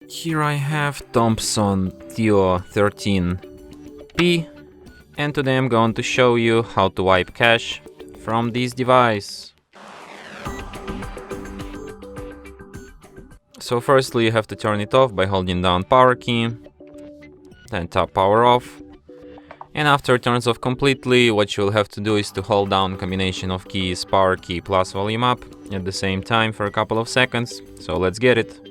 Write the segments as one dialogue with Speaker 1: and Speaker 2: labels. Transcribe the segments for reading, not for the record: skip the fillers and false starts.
Speaker 1: Here I have Thomson T13P, and today I'm going to show you how to wipe cache from this device. So firstly you have to turn it off by holding down power key, then tap power off, and after it turns off completely, what you'll have to do is to hold down combination of keys power key plus volume up at the same time for a couple of seconds. So let's get it.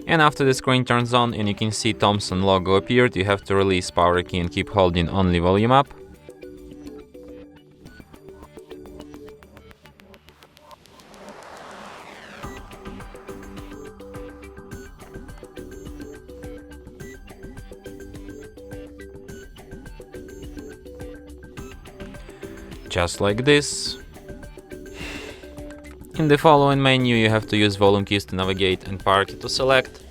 Speaker 1: And after the screen turns on and you can see Thomson logo appeared, you have to release power key and keep holding only volume up. Just like this. In the following menu you have to use volume keys to navigate and power key to select,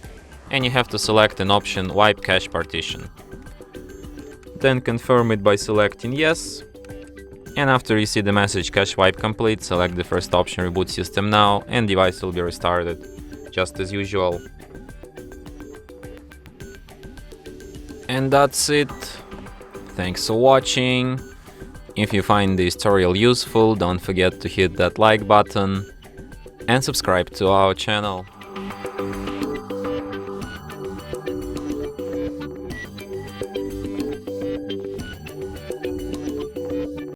Speaker 1: and you have to select an option Wipe Cache Partition. Then confirm it by selecting Yes, and after you see the message Cache Wipe Complete, select the first option Reboot System Now, and device will be restarted, just as usual. And that's it. Thanks for watching. If you find this tutorial useful, don't forget to hit that like button and subscribe to our channel.